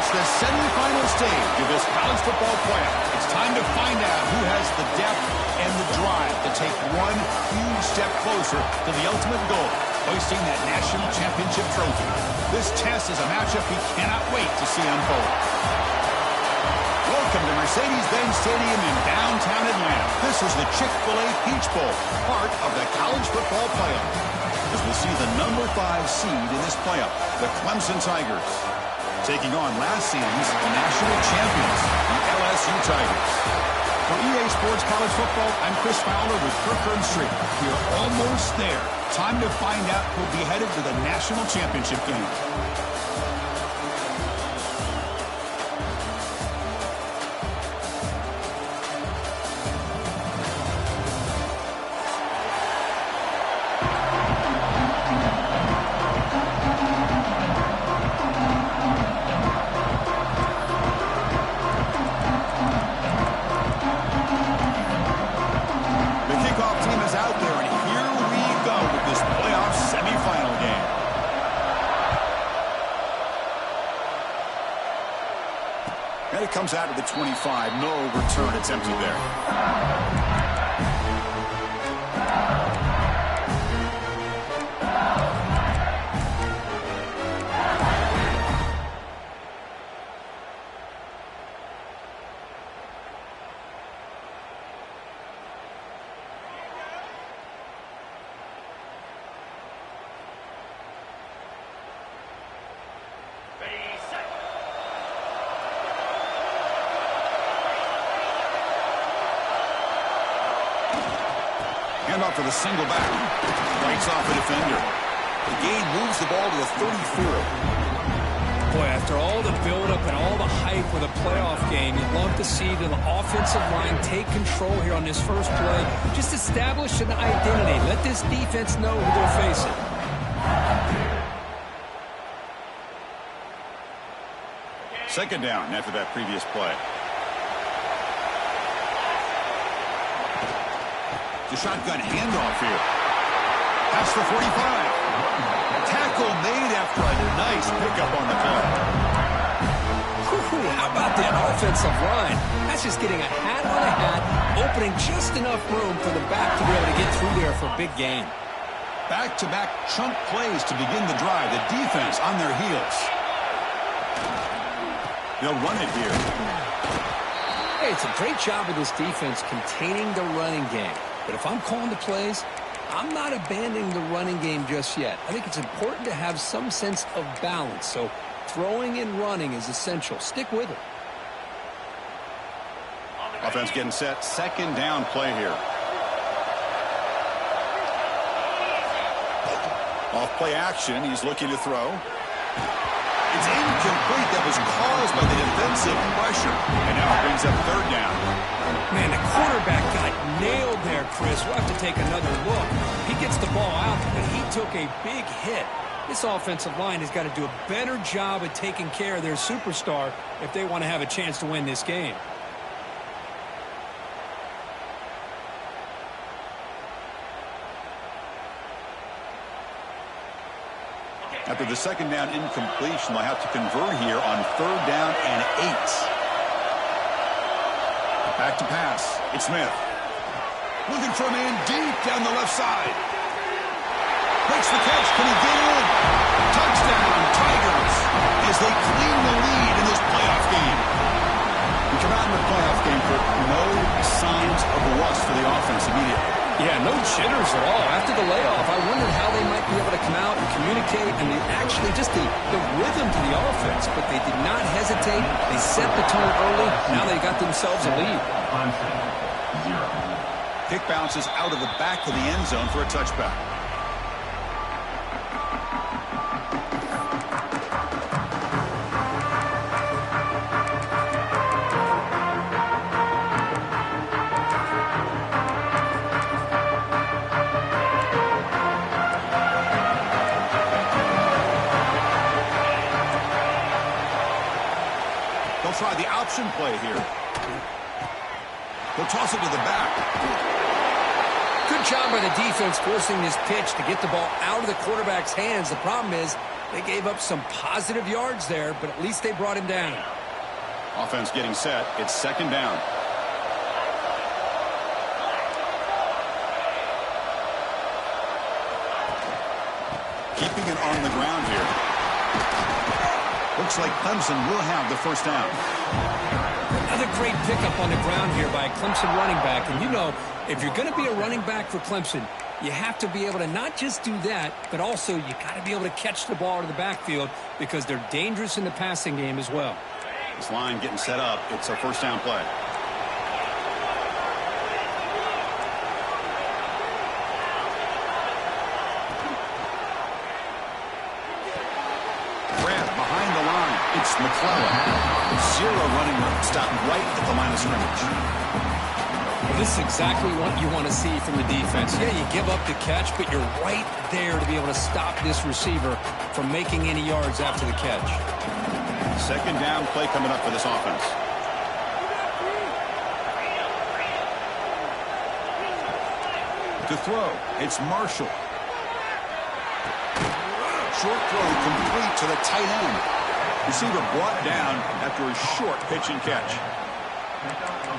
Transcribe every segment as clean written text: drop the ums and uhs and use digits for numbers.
reached the semifinal stage of this college football playoff. It's time to find out who has the depth and the drive to take one huge step closer to the ultimate goal, hoisting that national championship trophy. This test is a matchup we cannot wait to see unfold. Welcome to Mercedes-Benz Stadium in downtown Atlanta. This is the Chick-fil-A Peach Bowl, part of the college football playoff. As we'll see the number 5 seed in this playoff, the Clemson Tigers, taking on last season's national champions, the LSU Tigers. For EA Sports College Football, I'm Chris Fowler with Kirkland Street. We're almost there. Time to find out who'll be headed to the national championship game. Comes out of the 25. No return. It's empty there. Handoff for the single back. Breaks off the defender. The gain moves the ball to the 34. Boy, after all the buildup and all the hype with a playoff game, you'd love to see the offensive line take control here on this first play. Just establish an identity. Let this defense know who they're facing. Second down after that previous play. The shotgun handoff here. Past the 45. Tackle made after a nice pickup on the play. How about that offensive line? That's just getting a hat on a hat, opening just enough room for the back to be able to get through there for a big gain. Back-to-back chunk plays to begin the drive. The defense on their heels. They'll run it here. Hey, it's a great job of this defense containing the running game. But if I'm calling the plays, I'm not abandoning the running game just yet. I think it's important to have some sense of balance. So throwing and running is essential. Stick with it. Offense getting set. Second down play here. Off play action. He's looking to throw. It's incomplete. That was caused by the defensive pressure. And now it brings up third down. Man, the quarterback got nailed there, Chris. We'll have to take another look. He gets the ball out, but he took a big hit. This offensive line has got to do a better job of taking care of their superstar if they want to have a chance to win this game. After the second down incompletion, they'll have to convert here on third down and 8. Back to pass. It's Smith. Looking for a man deep down the left side. Makes the catch. Can he get in? Touchdown, Tigers, as they clean the lead in this playoff game. We come out in the playoff game for no signs of rust for the offense immediately. Yeah, no jitters at all. After the layoff, I wondered how they might be able to come out and communicate and actually just the rhythm to the offense. But they did not hesitate. They set the tone early. Now they got themselves a lead. Kick bounces out of the back of the end zone for a touchback. Try the option play here. They'll toss it to the back. Good job by the defense forcing this pitch to get the ball out of the quarterback's hands. The problem is They gave up some positive yards there, but at least they brought him down. Offense getting set. It's second down. Keeping it on the ground here. Looks like Clemson will have the first down. Another great pickup on the ground here by a Clemson running back. And you know, if you're going to be a running back for Clemson, you have to be able to not just do that, but also you got to be able to catch the ball to the backfield because they're dangerous in the passing game as well. This line getting set up. It's a first down play. Behind the line, it's McClellan. Zero running room. Stopped right at the line of scrimmage. Well, this is exactly what you want to see from the defense. Yeah, you give up the catch, but you're right there to be able to stop this receiver from making any yards after the catch. Second down play coming up for this offense. To throw, it's Marshall. Short throw complete to the tight end. Receiver brought down after a short pitch and catch.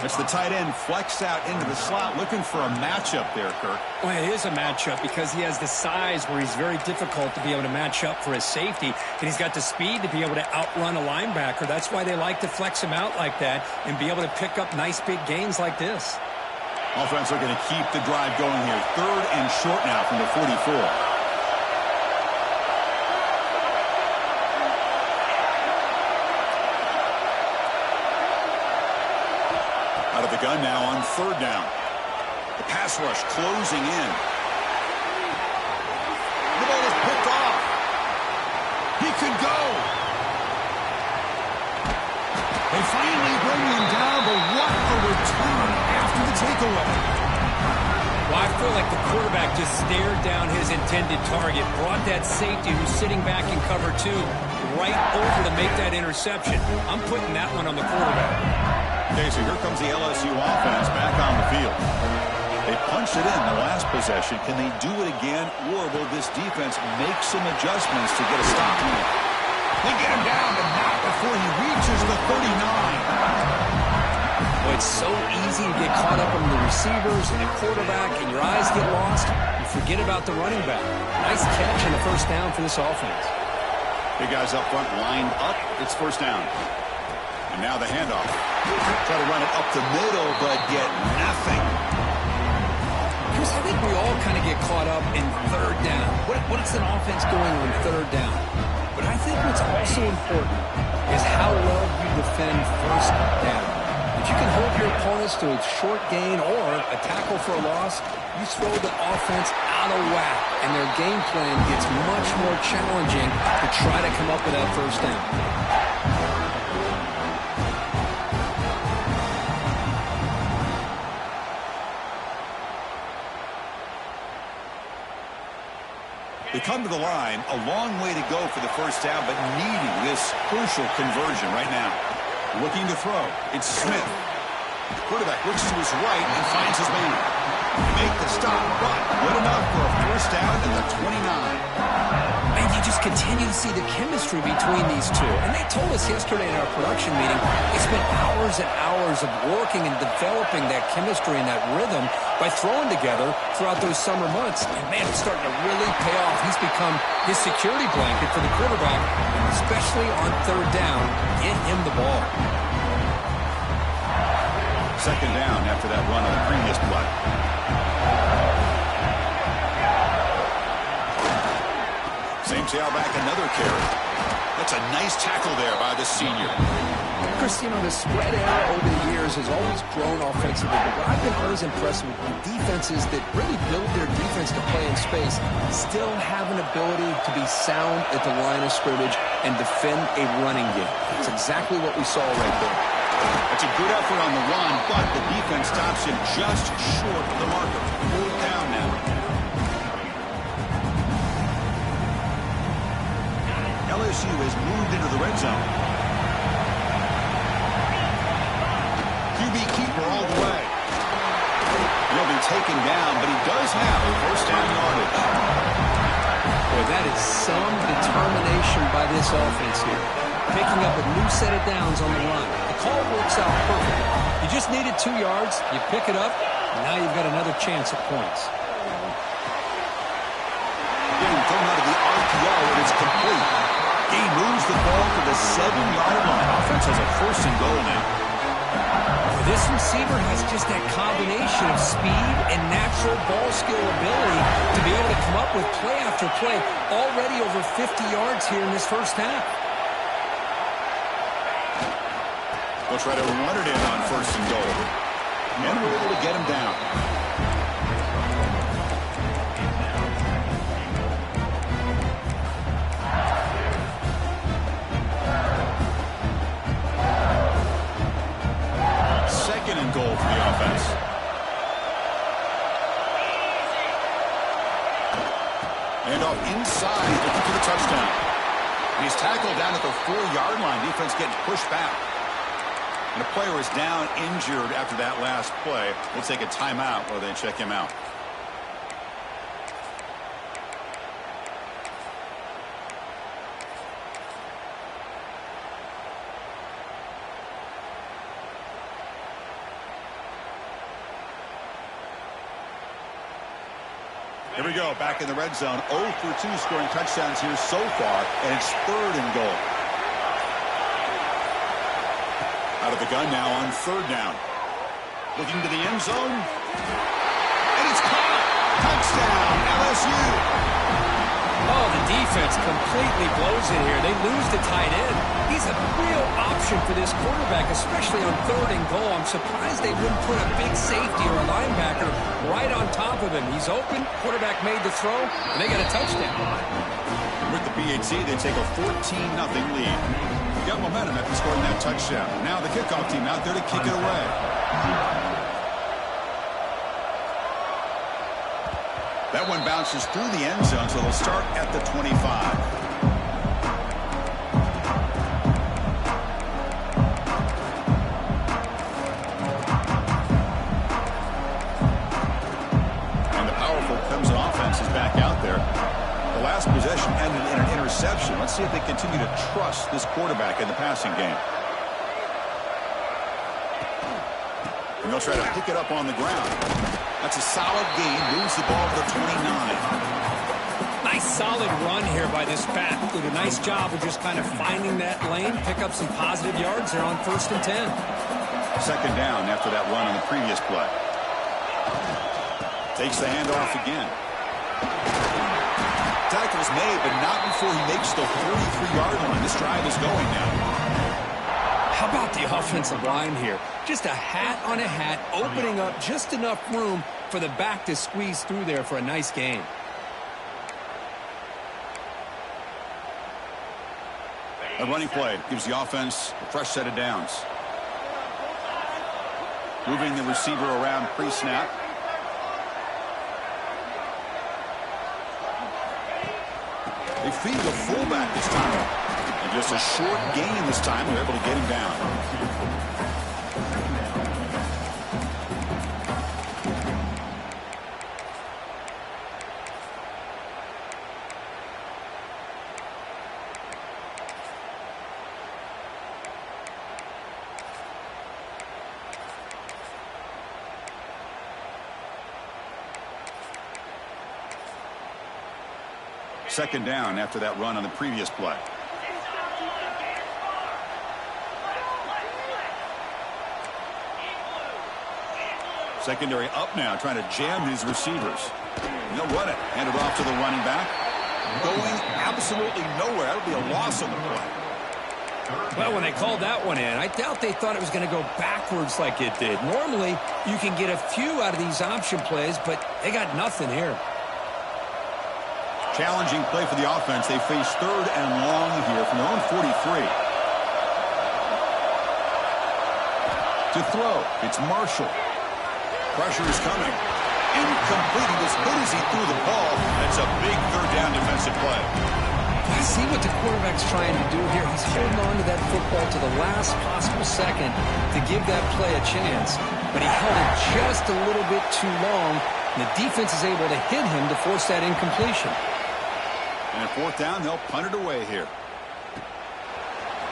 That's the tight end flexed out into the slot, looking for a matchup there, Kirk. Well, it is a matchup because he has the size where he's very difficult to be able to match up for his safety, and he's got the speed to be able to outrun a linebacker. That's why they like to flex him out like that and be able to pick up nice big gains like this. Offense are going to keep the drive going here. Third and short now from the 44. Out of the gun now on third down. The pass rush closing in. The ball is picked off. He could go. They finally bring him down, but what a return after the takeaway. Well, I feel like the quarterback just stared down his intended target, brought that safety who's sitting back in cover two right over to make that interception. I'm putting that one on the quarterback. Okay, so here comes the LSU offense back on the field. They punched it in the last possession. Can they do it again, or will this defense make some adjustments to get a stop? They get him down, but not before he reaches the 39. Well, it's so easy to get caught up on the receivers and the quarterback, and your eyes get lost. You forget about the running back. Nice catch and a first down for this offense. Big guys up front lined up. It's first down. And now the handoff. Try to run it up the middle, but get nothing. Chris, I think we all kind of get caught up in third down. What is an offense doing on third down? But I think what's also important is how well you defend first down. If you can hold your opponents to a short gain or a tackle for a loss, you throw the offense out of whack, and their game plan gets much more challenging to try to come up with that first down. They come to the line, a long way to go for the first down, but needing this crucial conversion right now. Looking to throw. It's Smith. Quarterback looks to his right and finds his man. Make the stop, but good enough for a first down at the 29. And you just continue to see the chemistry between these two. And they told us yesterday in our production meeting, they spent hours and hours of working and developing that chemistry and that rhythm by throwing together throughout those summer months. And, man, it's starting to really pay off. He's become his security blanket for the quarterback, especially on third down. Get him the ball. Second down after that run on the previous play. Same tailback, another carry. That's a nice tackle there by the senior. Chris, you know, the spread era over the years has always grown offensively, but what I've been always impressed with defenses that really build their defense to play in space still have an ability to be sound at the line of scrimmage and defend a running game. That's exactly what we saw right there. That's a good effort on the run, but the defense stops him just short of the marker. Fourth down now. LSU has moved into the red zone. QB keeper all the way. He'll be taken down, but he does have a first down yardage. Boy, that is some determination by this offense here. Picking up a new set of downs on the run. The call works out perfectly. You just needed 2 yards. You pick it up, and now you've got another chance at points. Getting thrown out of the RPO, and it's complete. He moves the ball to the 7-yard line. Offense has a 1st and goal now. This receiver has just that combination of speed and natural ball skill ability to be able to come up with play after play. Already over 50 yards here in this first half. They'll try to run it in on 1st and goal. And we're able to get him down. Goal for the offense. And off inside, looking for the touchdown. And he's tackled down at the 4-yard line. Defense getting pushed back. And a player is down injured after that last play. We'll take a timeout while they check him out. Here we go, back in the red zone. 0 for 2 scoring touchdowns here so far, and it's 3rd and goal. Out of the gun now on 3rd down. Looking to the end zone. And it's caught. Touchdown, LSU. Oh, the defense completely blows it here. They lose the tight end. He's a real option for this quarterback, especially on 3rd and goal. I'm surprised they wouldn't put a big safety or a linebacker right on top of him. He's open, quarterback made the throw, and they got a touchdown. With the BAT, they take a 14-0 lead. Got momentum after scoring that touchdown. Now the kickoff team out there to kick it away. That one bounces through the end zone, so they'll start at the 25. And the powerful Clemson offense is back out there. The last possession ended in an interception. Let's see if they continue to trust this quarterback in the passing game. And they'll try to pick it up on the ground. That's a solid gain. Moves the ball to the 29. Nice solid run here by this back. Did a nice job of just kind of finding that lane, pick up some positive yards there on 1st and 10. 2nd down after that run on the previous play. Takes the handoff again. Tackle's made, but not before he makes the 43-yard line. This drive is going now. How about the offensive line here? Just a hat on a hat, opening up just enough room for the back to squeeze through there for a nice gain. A running play gives the offense a fresh set of downs. Moving the receiver around pre-snap. They feed the fullback this time. And just a short gain this time. They're able to get him down. Second down after that run on the previous play. Secondary up now, trying to jam his receivers. And they'll run it. Hand it off to the running back. Going absolutely nowhere. That'll be a loss on the play. Well, when they called that one in, I doubt they thought it was going to go backwards like it did. Normally, you can get a few out of these option plays, but they got nothing here. Challenging play for the offense. They face 3rd and long here from their own 43. To throw, it's Marshall. Pressure is coming. Incomplete. He was hit as he threw the ball. That's a big 3rd down defensive play. I see what the quarterback's trying to do here. He's holding on to that football to the last possible second to give that play a chance. But he held it just a little bit too long, and the defense is able to hit him to force that incompletion. And at fourth down, they'll punt it away here.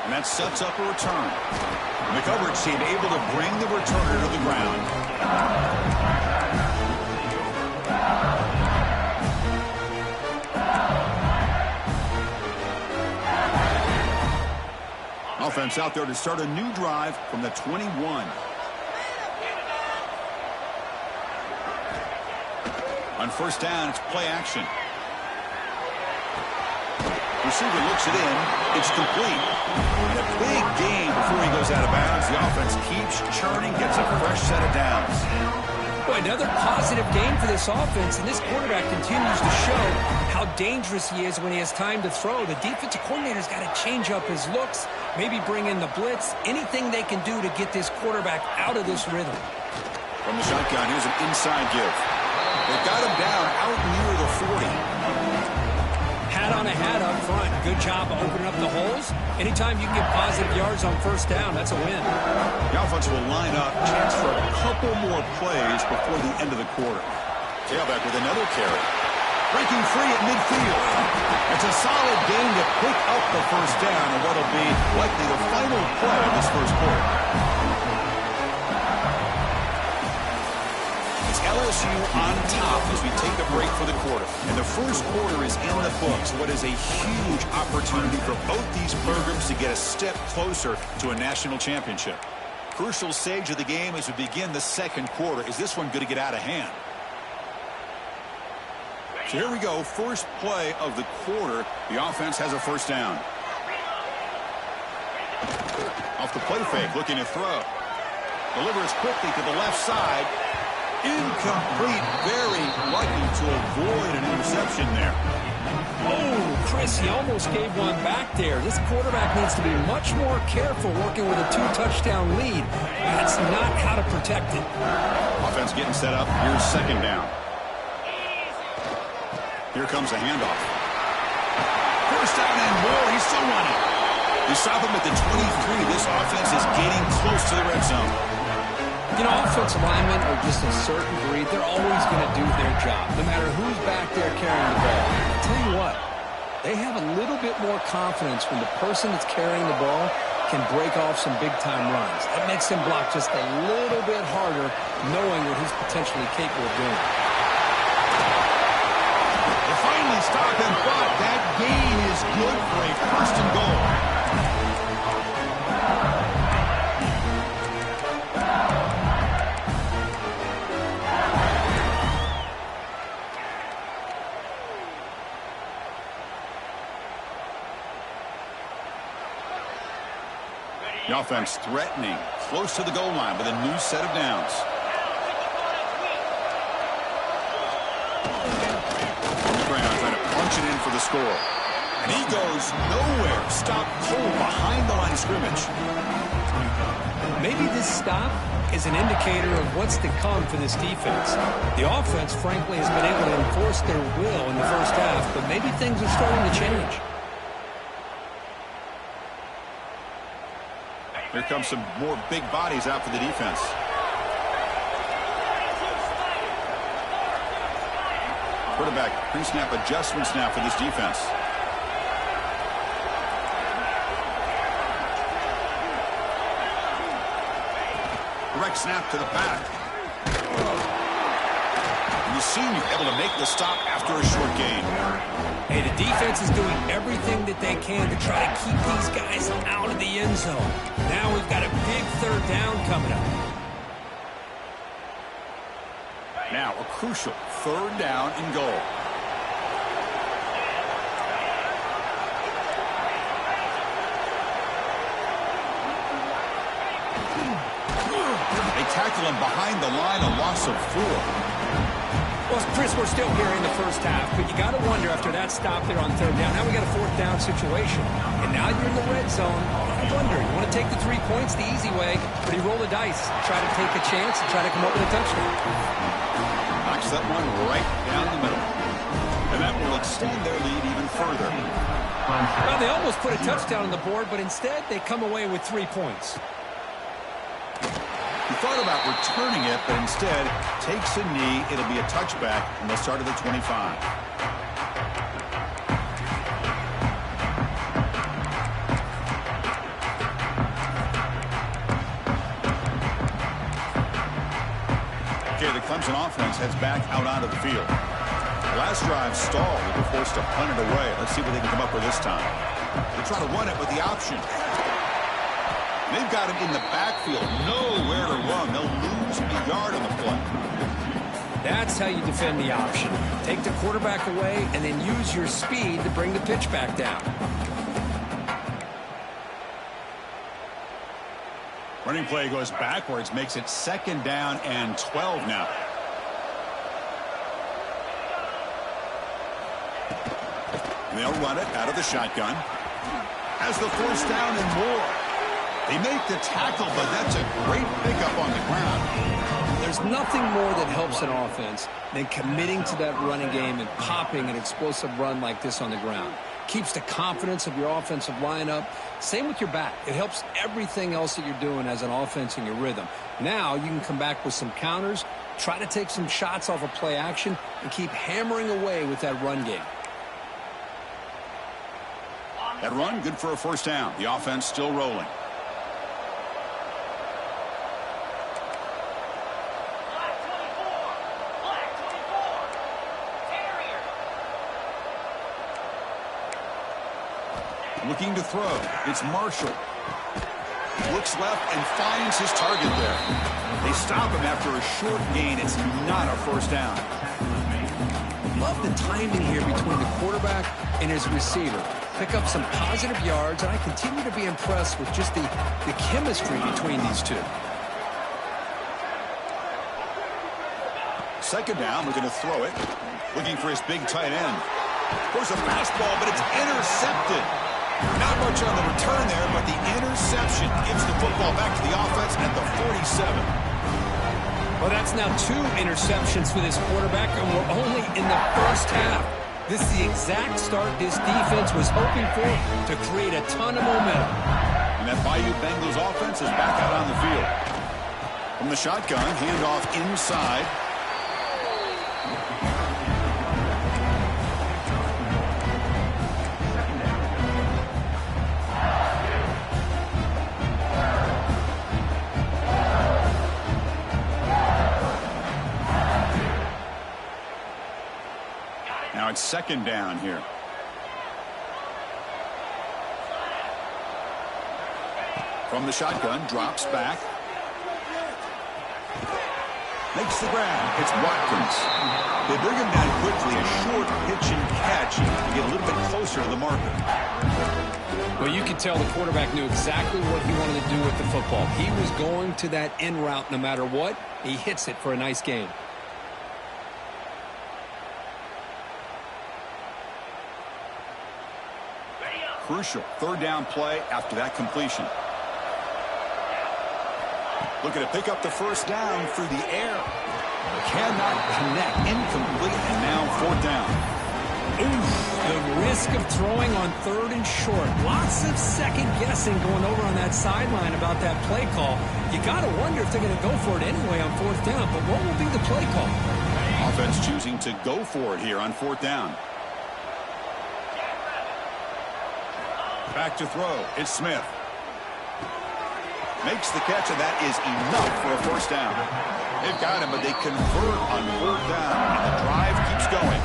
And that sets up a return. And the coverage team able to bring the returner to the ground. Offense out there to start a new drive from the 21. On first down, it's play action. Receiver looks it in. It's complete. And a big gain before he goes out of bounds. The offense keeps churning, gets a fresh set of downs. Boy, another positive game for this offense, and this quarterback continues to show how dangerous he is when he has time to throw. The defensive coordinator's got to change up his looks, maybe bring in the blitz, anything they can do to get this quarterback out of this rhythm. From the shotgun, here's an inside give. They've got him down out near the 40. Hat on a hat up front. Good job of opening up the holes. Anytime you can get positive yards on first down, that's a win. The offense will line up. Chance for a couple more plays before the end of the quarter. Tailback with another carry. Breaking free at midfield. It's a solid gain to pick up the first down on what will be likely the final play of this first quarter. It's LSU on top as we take a break for the quarter. And the first quarter is in the books. What is a huge opportunity for both these programs to get a step closer to a national championship. Crucial stage of the game as we begin the second quarter. Is this one going to get out of hand? So here we go. First play of the quarter. The offense has a first down. Off the play fake, looking to throw. Delivers quickly to the left side. Incomplete. Very lucky to avoid an interception there. Oh, Chris, he almost gave one back there. This quarterback needs to be much more careful working with a 2-touchdown lead. That's not how to protect it. Offense getting set up. Here's second down. Here comes a handoff. First down and more. He's still running. They stop him at the 23. This offense is getting close to the red zone. You know, offensive linemen are just a certain breed. They're always going to do their job, no matter who's back there carrying the ball. I'll tell you what, they have a little bit more confidence when the person that's carrying the ball can break off some big-time runs. That makes him block just a little bit harder, knowing what he's potentially capable of doing. They finally stop him, but that gain is good for a first and goal. The offense threatening, close to the goal line with a new set of downs. On the ground, trying to punch it in for the score. And he goes nowhere. Stop cold behind the line of scrimmage. Maybe this stop is an indicator of what's to come for this defense. The offense, frankly, has been able to enforce their will in the first half, but maybe things are starting to change. Here comes some more big bodies out for the defense. Quarterback pre-snap adjustments now for this defense. Direct snap to the back. And the senior able to make the stop after a short gain. Hey, the defense is doing everything that they can to try to keep these guys out of the end zone. Now we've got a big third down coming up. Now a crucial third down and goal. They tackle him behind the line, a loss of 4. Well, Chris, we're still here in the first half, but you got to wonder after that stop there on third down, now we got a fourth down situation. And now you're in the red zone. I wonder, you want to take the 3 points the easy way, but you roll the dice, try to take a chance and try to come up with a touchdown. Knocks that one right down the middle. And that will extend their lead even further. Well, they almost put a touchdown on the board, but instead they come away with 3 points. He thought about returning it, but instead takes a knee. It'll be a touchback, and they'll start at the 25. Clemson offense heads back out onto the field. The last drive stalled. They were forced to punt it away. Let's see what they can come up with this time. They try to run it with the option. They've got him in the backfield. Nowhere to run. They'll lose a yard on the play. That's how you defend the option. Take the quarterback away and then use your speed to bring the pitch back down. Running play goes backwards, makes it 2nd down and 12 now. They'll run it out of the shotgun. Has the 1st down and more. They make the tackle, but that's a great pickup on the ground. There's nothing more that helps an offense than committing to that running game and popping an explosive run like this on the ground. Keeps the confidence of your offensive lineup. Same with your back. It helps everything else that you're doing as an offense in your rhythm. Now you can come back with some counters, try to take some shots off of play action, and keep hammering away with that run game. That run, good for a 1st down. The offense still rolling. Looking to throw. It's Marshall. Looks left and finds his target there. They stop him after a short gain. It's not a 1st down. Love the timing here between the quarterback and his receiver. Pick up some positive yards, and I continue to be impressed with just the chemistry between these two. 2nd down, looking to throw it. Looking for his big tight end. There's a fastball, but it's intercepted. Not much on the return there, but the interception gives the football back to the offense at the 47. Well, that's now 2 interceptions for this quarterback, and we're only in the 1st half. This is the exact start this defense was hoping for to create a ton of momentum. And that Bayou Bengals offense is back out on the field. From the shotgun, handoff inside. Now it's 2nd down here. From the shotgun, drops back. Makes the grab. It's Watkins. They bring him down quickly. A short pitch and catch to get a little bit closer to the marker. Well, you could tell the quarterback knew exactly what he wanted to do with the football. He was going to that in route no matter what. He hits it for a nice gain. Crucial 3rd down play after that completion. Looking to pick up the 1st down through the air. Cannot connect. Incomplete, and now 4th down. Oof, the risk of throwing on 3rd and short. Lots of second guessing going over on that sideline about that play call. You got to wonder if they're going to go for it anyway on 4th down, but what will be the play call? Offense choosing to go for it here on 4th down. Back to throw. It's Smith. Makes the catch, and that is enough for a 1st down. They've got him, but they convert on 4th down, and the drive keeps going.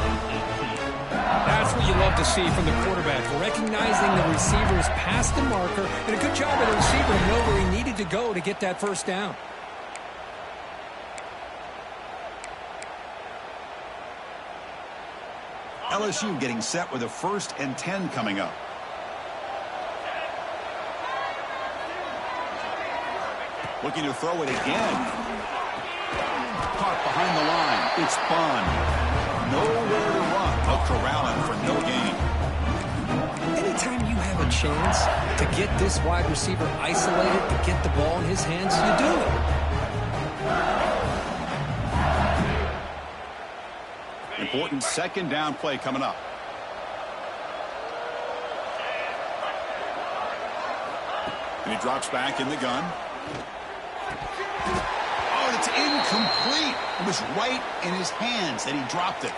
That's what you love to see from the quarterback, recognizing the receivers past the marker, and a good job of the receiver to know where he needed to go to get that 1st down. LSU getting set with a 1st and 10 coming up. Looking to throw it again. Caught behind the line. It's Bond. Nowhere to run. They'll corral him for no gain. Anytime you have a chance to get this wide receiver isolated, to get the ball in his hands, you do it. Important 2nd down play coming up. And he drops back in the gun. Oh, it's incomplete. It was right in his hands that he dropped it.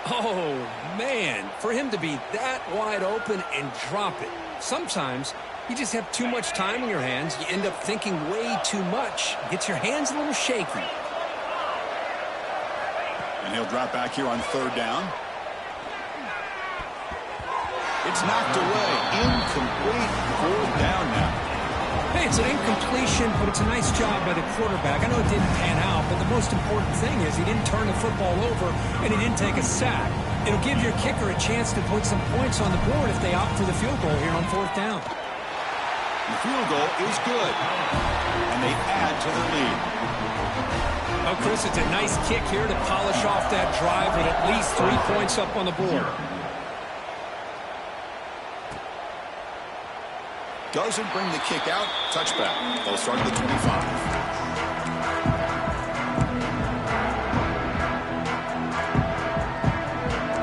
Oh, man. For him to be that wide open and drop it. Sometimes you just have too much time in your hands. You end up thinking way too much. Gets your hands a little shaky. And he'll drop back here on 3rd down. It's knocked away. Incomplete. 4th down now. Hey, it's an incompletion, but it's a nice job by the quarterback. I know it didn't pan out, but the most important thing is he didn't turn the football over and he didn't take a sack. It'll give your kicker a chance to put some points on the board if they opt for the field goal here on 4th down. The field goal is good, and they add to their lead. Oh, Chris, it's a nice kick here to polish off that drive with at least 3 points up on the board. Doesn't bring the kick out. Touchback. They'll start at the 25.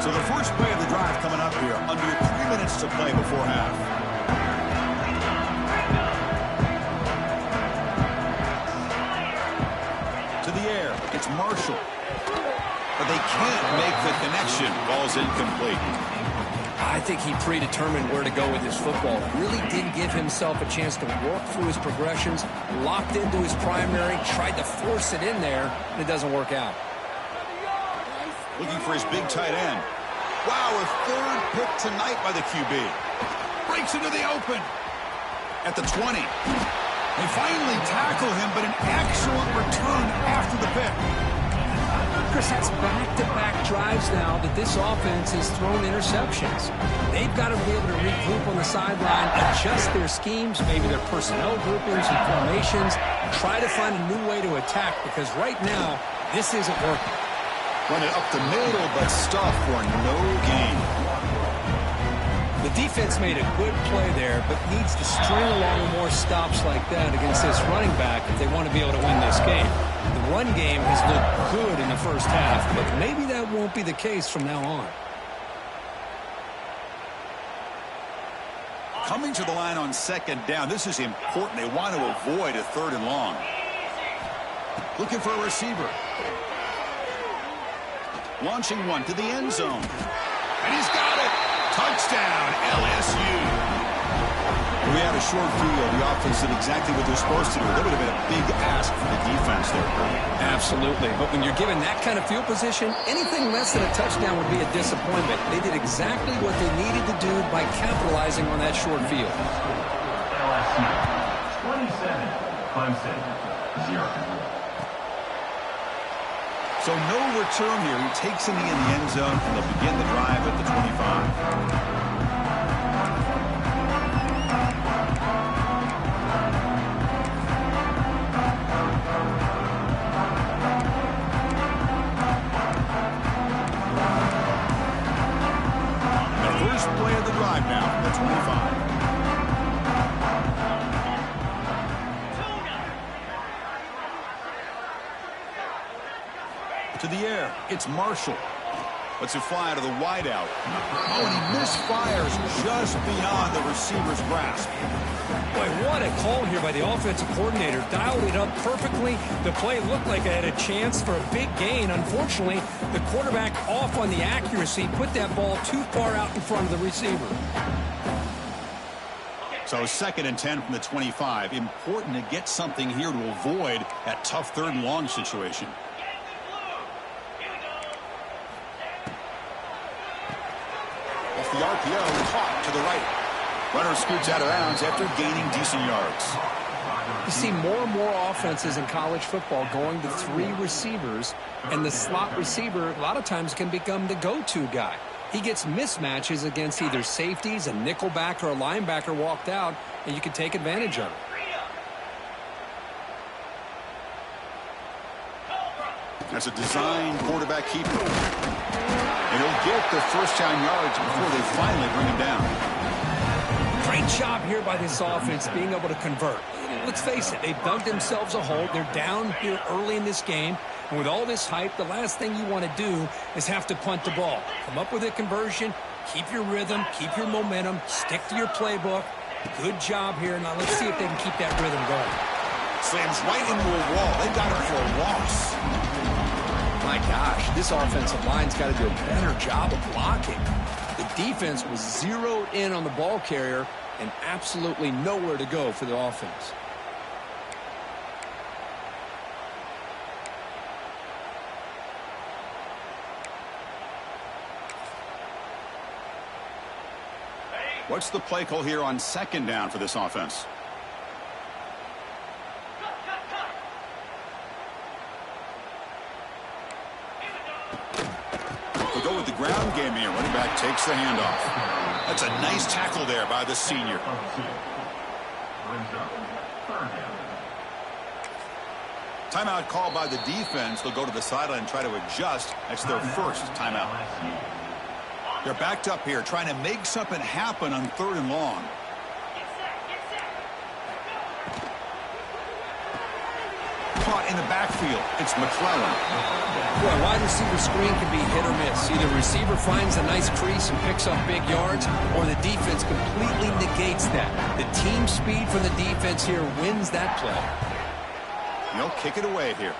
So the first play of the drive coming up here. Under 3 minutes to play before half. To the air. It's Marshall. But they can't make the connection. Ball's incomplete. I think he predetermined where to go with his football. Really didn't give himself a chance to work through his progressions, locked into his primary, tried to force it in there, and it doesn't work out. Looking for his big tight end. Wow, a 3rd pick tonight by the QB. Breaks into the open. At the 20. They finally tackle him, but an excellent return after the pick. Chris, that's back-to-back drives now that this offense has thrown interceptions. They've got to be able to regroup on the sideline, adjust their schemes, maybe their personnel groupings and formations, try to find a new way to attack, because right now, this isn't working. Run it up the middle, but stuff for no gain. The defense made a good play there, but needs to string along more stops like that against this running back if they want to be able to win this game. The run game has looked good in the first half, but maybe that won't be the case from now on. Coming to the line on 2nd down. This is important. They want to avoid a 3rd and long. Looking for a receiver. Launching one to the end zone. And he's got it. Touchdown, LSU. We had a short field. The offense did exactly what they're supposed to do. That would have been a big ask for the defense there. Absolutely. But when you're given that kind of field position, anything less than a touchdown would be a disappointment. They did exactly what they needed to do by capitalizing on that short field. LSU 27, Clemson 0. So no return here. He takes in the end zone, and they'll begin the drive at the 25. Play of the drive now from the 25. To the air, it's Marshall. Lets it fly out of the wideout. Oh, and he misfires just beyond the receiver's grasp. Boy, what a call here by the offensive coordinator. Dialed it up perfectly. The play looked like it had a chance for a big gain. Unfortunately, the quarterback off on the accuracy, put that ball too far out in front of the receiver. So 2nd and 10 from the 25. Important to get something here to avoid that tough 3rd and long situation. Off the RPO, caught to the right. Runner scoots out of bounds after gaining decent yards. You see more and more offenses in college football going to 3 receivers, and the slot receiver a lot of times can become the go-to guy. He gets mismatches against either safeties, a nickelback, or a linebacker walked out, and you can take advantage of it. That's a design quarterback keeper. And he'll get the first down yards before they finally bring him down. Great job here by this offense being able to convert. Let's face it, they've dug themselves a hole. They're down here early in this game. And with all this hype, the last thing you want to do is have to punt the ball. Come up with a conversion, keep your rhythm, keep your momentum, stick to your playbook. Good job here. Now let's see if they can keep that rhythm going. Slams right into a wall. They got him for a loss. My gosh, this offensive line's got to do a better job of blocking. The defense was zeroed in on the ball carrier and absolutely nowhere to go for the offense. What's the play call here on second down for this offense? We'll go with the ground game here. Running back takes the handoff. That's a nice tackle there by the senior. Timeout called by the defense. They'll go to the sideline and try to adjust. That's their first timeout. They're backed up here trying to make something happen on 3rd and long. Caught in the backfield. It's McClellan. Boy, a wide receiver screen can be hit or miss. Either receiver finds a nice crease and picks up big yards, or the defense completely negates that. The team speed from the defense here wins that play. They'll kick it away here.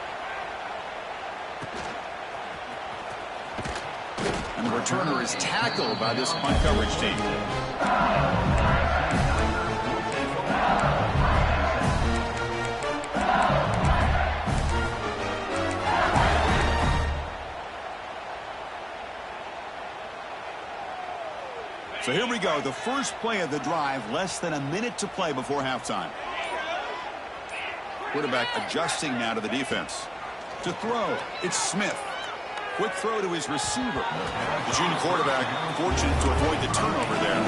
And the returner is tackled by this punt coverage team. So here we go, the first play of the drive, less than a minute to play before halftime. Quarterback adjusting now to the defense. To throw, it's Smith. Quick throw to his receiver. The junior quarterback fortunate to avoid the turnover there.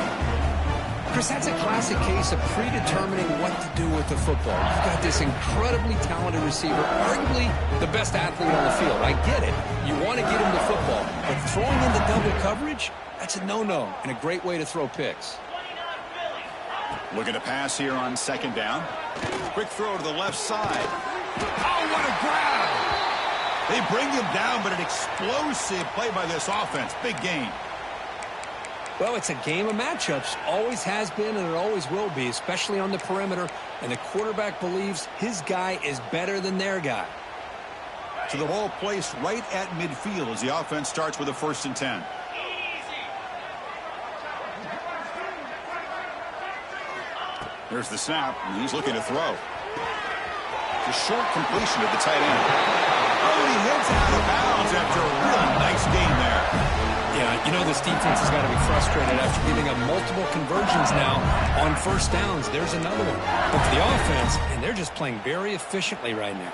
Chris, that's a classic case of predetermining what to do with the football. You've got this incredibly talented receiver, arguably the best athlete on the field. I get it. You want to get him the football, but throwing into double coverage, that's a no-no and a great way to throw picks. Looking to pass here on second down. Quick throw to the left side. Oh, what a grab! They bring him down, but an explosive play by this offense. Big gain. Well, it's a game of matchups. Always has been, and it always will be, especially on the perimeter. And the quarterback believes his guy is better than their guy. So the ball placed right at midfield as the offense starts with a 1st and 10. There's the snap, and he's looking to throw. It's a short completion to the tight end. Oh, he hits out of bounds after a really nice gain there. Yeah, you know this defense has got to be frustrated after giving up multiple conversions now on 1st downs. There's another one. But for the offense, and they're just playing very efficiently right now.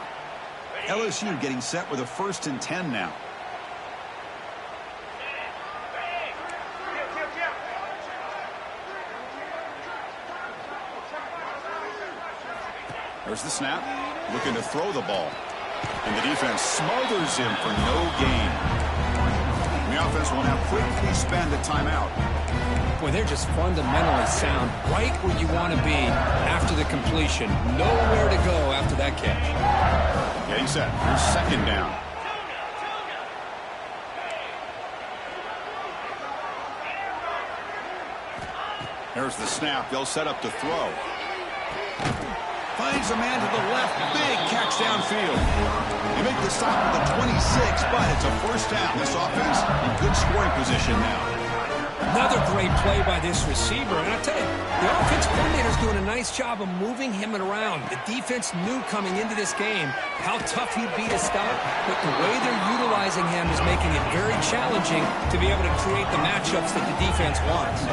LSU getting set with a 1st and 10 now. There's the snap, looking to throw the ball. And the defense smothers him for no gain. The offense will now quickly spend a timeout. Boy, they're just fundamentally sound, right where you want to be after the completion. Nowhere to go after that catch. Getting set. Here's second down. There's the snap. They'll set up to throw. Finds a man to the left. Big catch downfield. They make the stop at the 26, but it's a 1st down. This offense in good scoring position now. Another great play by this receiver. And I tell you, the offense coordinator's doing a nice job of moving him around. The defense knew coming into this game how tough he'd be to stop, but the way they're utilizing him is making it very challenging to be able to create the matchups that the defense wants.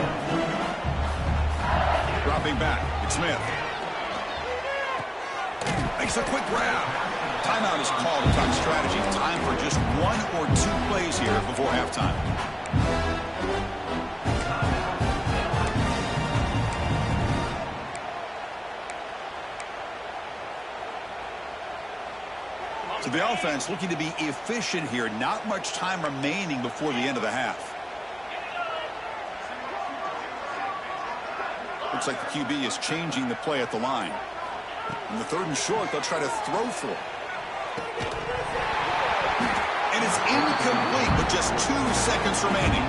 Dropping back, it's Smith. Makes a quick grab. Timeout is called to talk strategy. Time for just 1 or 2 plays here before halftime. So the offense looking to be efficient here. Not much time remaining before the end of the half. Looks like the QB is changing the play at the line. In the 3rd and short, they'll try to throw for it. And it's incomplete with just 2 seconds remaining.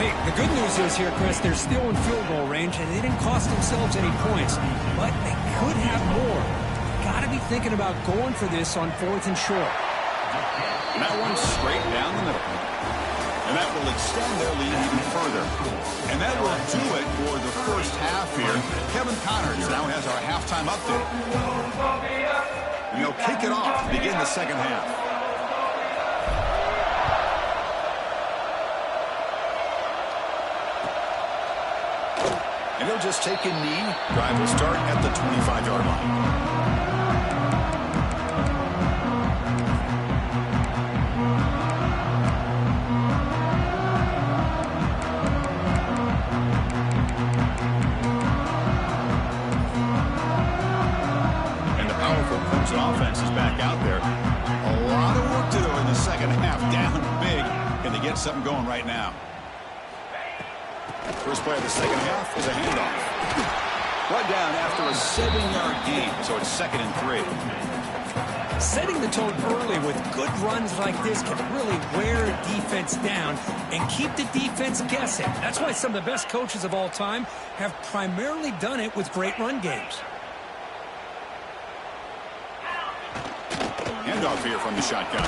Hey, the good news is here, Chris, they're still in field goal range, and they didn't cost themselves any points. But they could have more. Got to be thinking about going for this on 4th and short. And that one's straight down the middle. And that will extend their lead even further. And that will do it for the first half here. Kevin Connors now has our halftime update. And he'll kick it off to begin the second half. And he'll just take a knee. Drive will start at the 25-yard line. Offense is back out there. A lot of work to do in the second half. Down big. Can they get something going right now? First play of the second half is a handoff. Brought down after a 7-yard gain, so it's 2nd and 3. Setting the tone early with good runs like this can really wear a defense down and keep the defense guessing. That's why some of the best coaches of all time have primarily done it with great run games. Handoff here from the shotgun.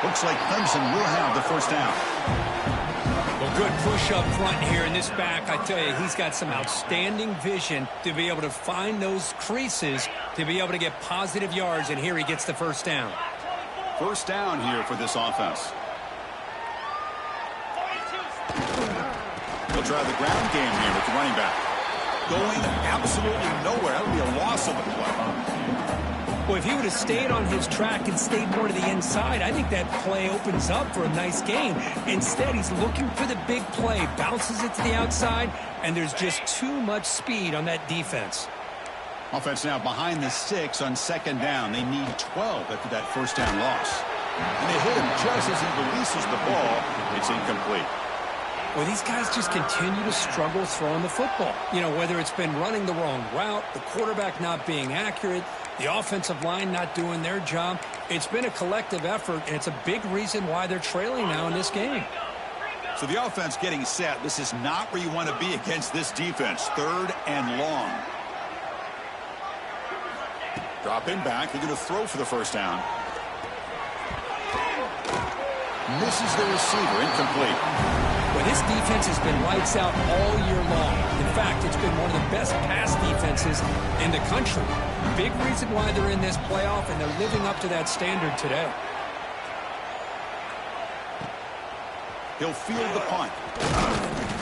Looks like Clemson will have the first down. Well, good push up front here in this back. I tell you, he's got some outstanding vision to be able to find those creases, to be able to get positive yards, and here he gets the first down. First down here for this offense. They'll try the ground game here with the running back. Going absolutely nowhere. That would be a loss of the play. Well, if he would have stayed on his track and stayed more to the inside, I think that play opens up for a nice gain. Instead, he's looking for the big play, bounces it to the outside, and there's just too much speed on that defense. Offense now behind the 6 on 2nd down. They need 12 after that first down loss. And they hit him just as he releases the ball. It's incomplete. Well, these guys just continue to struggle throwing the football. You know, whether it's been running the wrong route, the quarterback not being accurate, the offensive line not doing their job. It's been a collective effort, and it's a big reason why they're trailing now in this game. So the offense getting set. This is not where you want to be against this defense. 3rd and long. Dropping back. They're going to throw for the first down. Misses the receiver. Incomplete. Well, this defense has been lights out all year long. In fact, it's been one of the best pass defenses in the country. Big reason why they're in this playoff, and they're living up to that standard today. He'll field the punt.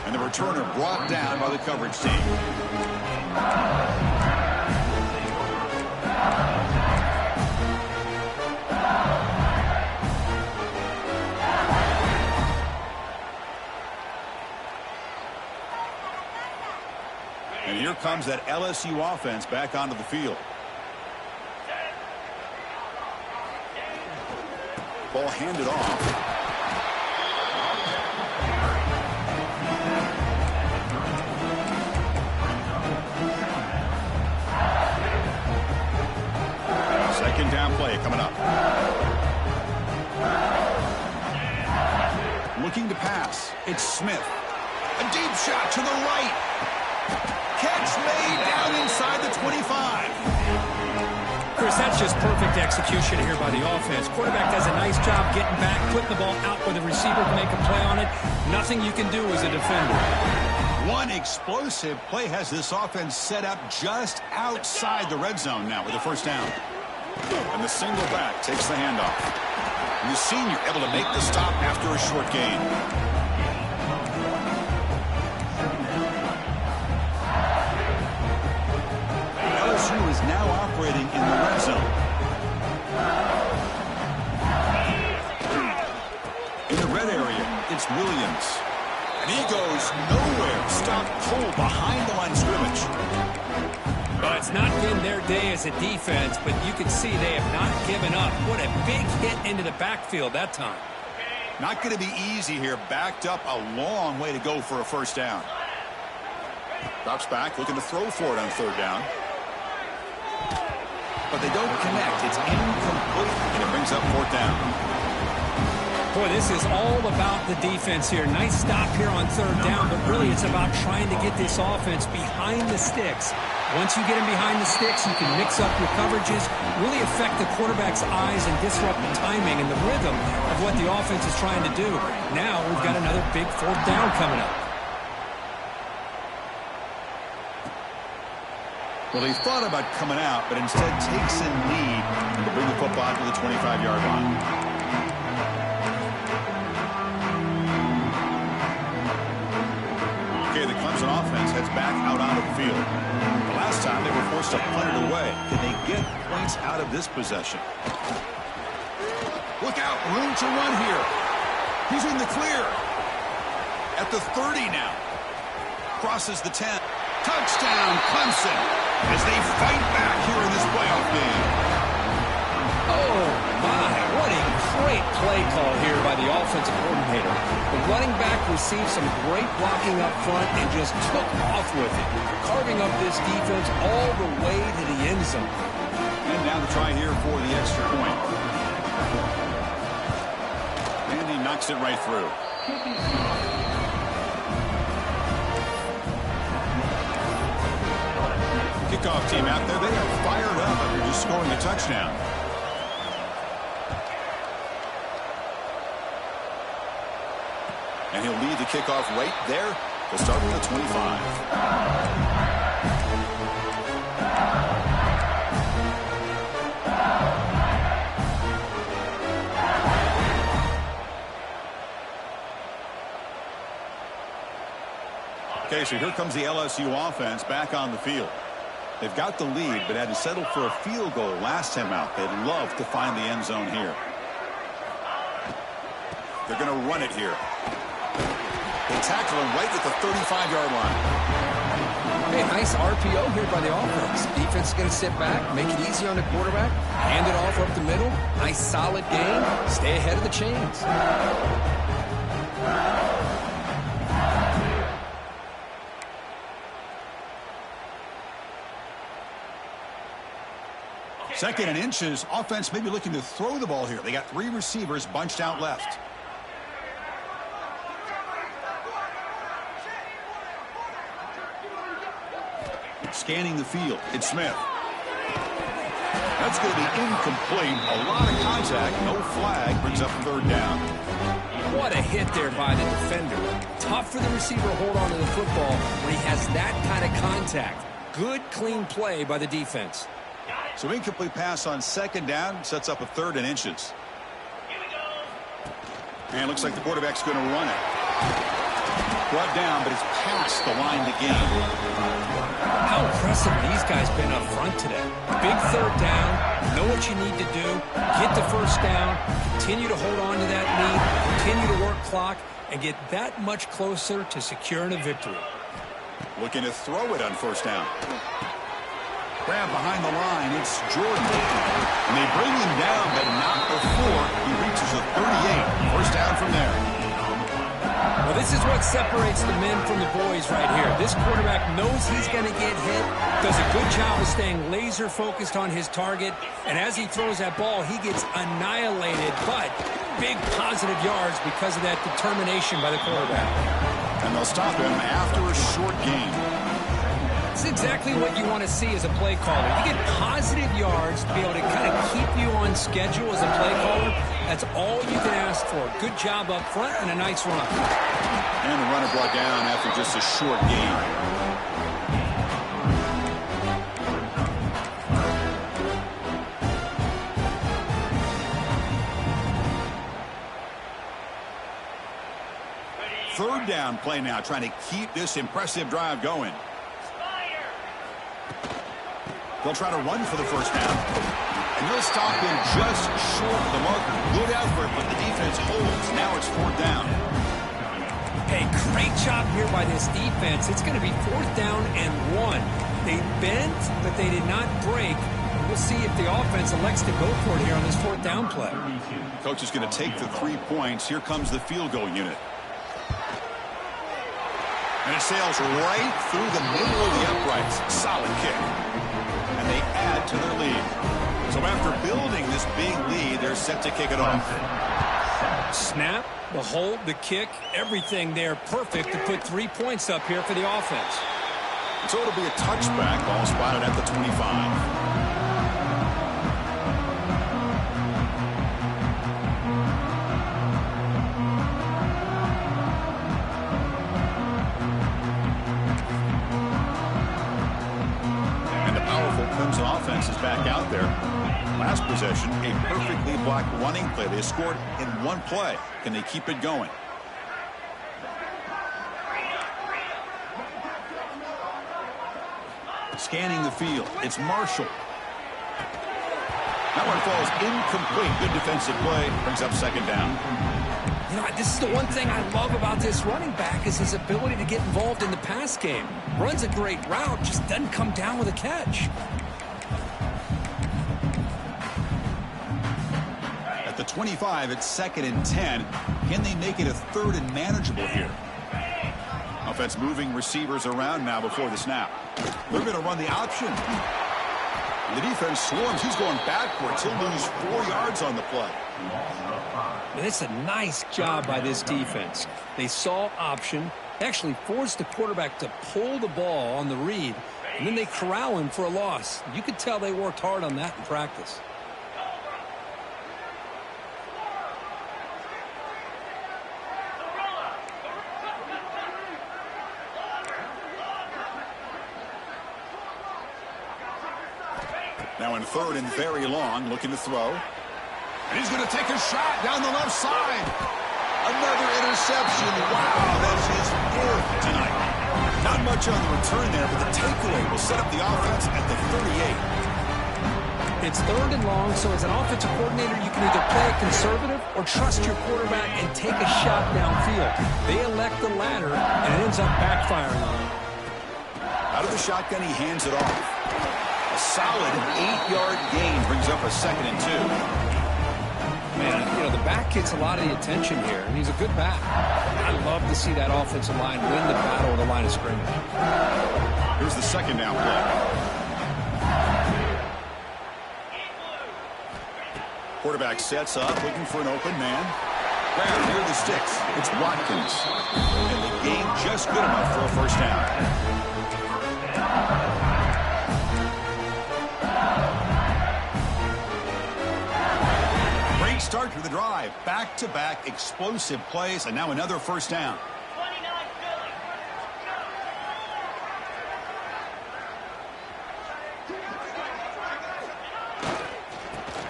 And the returner brought down by the coverage team. And here comes that LSU offense back onto the field. Ball handed off. Second down play coming up. Looking to pass. It's Smith. A deep shot to the right. Catch made down inside the 25. Chris, that's just perfect execution here by the offense. Quarterback does a nice job getting back, putting the ball out where the receiver can make a play on it. Nothing you can do as a defender. One explosive play has this offense set up just outside the red zone now with the first down. And the single back takes the handoff. And the senior able to make the stop after a short gain. LSU is now operating in the red zone. In the red area, it's Williams. And he goes nowhere. Stop pulled behind the line of scrimmage. Well, it's not been their day as a defense, but you can see they have not given up. What a big hit into the backfield that time. Not going to be easy here. Backed up a long way to go for a first down. Drops back, looking to throw for it on third down. But they don't connect. It's incomplete, and it brings up fourth down. Boy, this is all about the defense here. Nice stop here on third down, but really it's about trying to get this offense behind the sticks. Once you get them behind the sticks, you can mix up your coverages, really affect the quarterback's eyes and disrupt the timing and the rhythm of what the offense is trying to do. Now we've got another big fourth down coming up. Well, he thought about coming out, but instead takes a knee to bring the football to the 25-yard line. Okay, the Clemson offense has offense back out onto the field. The last time they were forced to punt it away. Can they get points out of this possession? Look out, room to run here. He's in the clear. At the 30 now. Crosses the 10. Touchdown, Clemson, as they fight back here in this playoff game. Oh, my, what a great play call here by the offensive coordinator. The running back received some great blocking up front and just took off with it, carving up this defense all the way to the end zone. And now the try here for the extra point. And he knocks it right through. Kickoff team out there, they are fired up after just scoring a touchdown. And he'll lead the kickoff right there to start with the 25. Okay, so here comes the LSU offense back on the field. They've got the lead, but had to settle for a field goal last time out. They'd love to find the end zone here. They're going to run it here. They tackle him right at the 35-yard line. Hey, nice RPO here by the offense. Defense is going to sit back, make it easy on the quarterback, hand it off up the middle. Nice solid game. Stay ahead of the chains. Second and inches. Offense maybe looking to throw the ball here. They got three receivers bunched out left. Scanning the field. It's Smith. That's going to be incomplete. A lot of contact. No flag. Brings up third down. What a hit there by the defender. Tough for the receiver to hold on to the football when he has that kind of contact. Good, clean play by the defense. So incomplete pass on second down. Sets up a third and inches. And looks like the quarterback's going to run it. Brought down, but it's past the line to gain. How impressive these guys been up front today. Big third down. Know what you need to do. Get the first down. Continue to hold on to that lead. Continue to work clock. And get that much closer to securing a victory. Looking to throw it on first down. Grab behind the line. It's Jordan. And they bring him down, but not before he reaches the 38. First down from there. Well, this is what separates the men from the boys right here. This quarterback knows he's going to get hit, does a good job of staying laser focused on his target, and as he throws that ball, he gets annihilated, but big positive yards because of that determination by the quarterback. And they'll stop him after a short game. It's exactly what you want to see as a play caller. You get positive yards to be able to kind of keep you on schedule as a play caller. That's all you can ask for. Good job up front and a nice run. And the runner brought down after just a short game. Third down play now, trying to keep this impressive drive going. They'll try to run for the first down. And they'll stop him just short of the marker. Good effort, but the defense holds. Now it's fourth down. Hey, great job here by this defense. It's going to be fourth down and 1. They bent, but they did not break. We'll see if the offense elects to go for it here on this fourth down play. Coach is going to take the 3 points. Here comes the field goal unit. And it sails right through the middle of the uprights. Solid kick. And they add to their lead. So after building this big lead, they're set to kick it off. Snap, the hold, the kick, everything there perfect to put 3 points up here for the offense. So it'll be a touchback, ball spotted at the 25. Clemson offense is back out there. Last possession, a perfectly blocked running play. They scored in one play. Can they keep it going? Scanning the field, it's Marshall. That one falls incomplete. Good defensive play. Brings up second down. You know, this is the one thing I love about this running back is his ability to get involved in the pass game. Runs a great route, just doesn't come down with a catch. At the 25, it's 2nd and 10. Can they make it a 3rd and manageable here? Offense moving receivers around now before the snap. They're going to run the option. The defense swarms. He's going backwards. He'll lose 4 yards on the play. And it's a nice job by this defense. They saw option, actually forced the quarterback to pull the ball on the read, and then they corral him for a loss. You could tell they worked hard on that in practice. Now in 3rd and very long, looking to throw. And he's going to take a shot down the left side. Another interception. Wow, that's his 4th tonight. Not much on the return there, but the takeaway will set up the offense at the 38. It's 3rd and long, so as an offensive coordinator, you can either play it conservative or trust your quarterback and take a shot downfield. They elect the latter, and it ends up backfiring on them. Out of the shotgun, he hands it off. A solid 8-yard gain brings up a 2nd and 2. Man, you know, the back gets a lot of the attention here, and he's a good back. I love to see that offensive line win the battle at the line of scrimmage. Here's the 2nd down play. Quarterback sets up, looking for an open man. Grabbed near the sticks. It's Watkins. And the game just good enough for a first down. Start to the drive. Back-to-back explosive plays, and now another first down.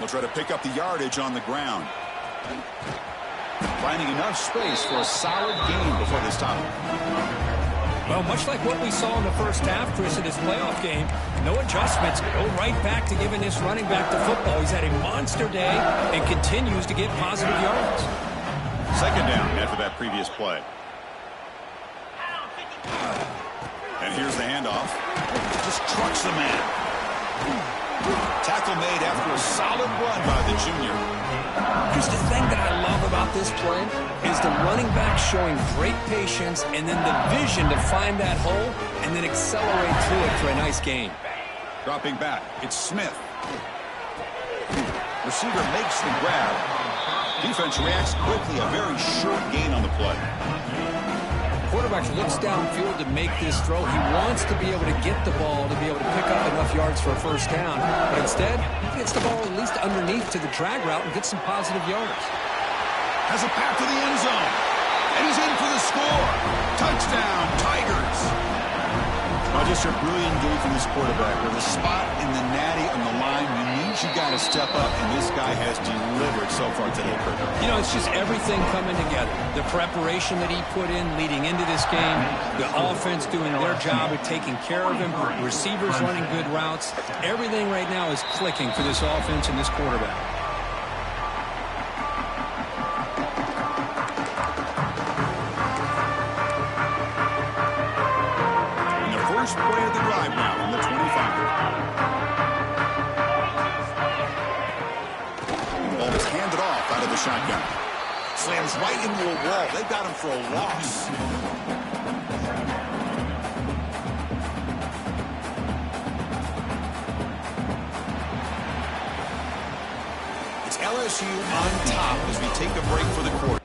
They'll try to pick up the yardage on the ground. Finding enough space for a solid gain before they stop. Well, much like what we saw in the first half, Chris, in this playoff game, no adjustments. Go right back to giving this running back the football. He's had a monster day and continues to get positive yards. 2nd down after that previous play. And here's the handoff. Just trucks the man. Tackle made after a solid run by the junior. Just the thing that I love about this play is the running back showing great patience and then the vision to find that hole and then accelerate through it for a nice gain. Dropping back, it's Smith. Receiver makes the grab. Defense reacts quickly, a very short gain on the play. Quarterback looks downfield to make this throw. He wants to be able to get the ball to be able to pick up enough yards for a first down. But instead, he gets the ball at least underneath to the drag route and gets some positive yards. Has a path to the end zone. And he's in for the score. Touchdown, Tigers. Well, just a brilliant game from this quarterback. With a spot in the natty on the line, you got to step up, and this guy has delivered so far today, Kurt. You know, it's just everything coming together. The preparation that he put in leading into this game, the offense doing their job of taking care of him, receivers running good routes. Everything right now is clicking for this offense and this quarterback. And the first play of the drive now on the 25. Handed off out of the shotgun. Slams right into a wall. They've got him for a loss. It's LSU on top as we take a break for the quarter.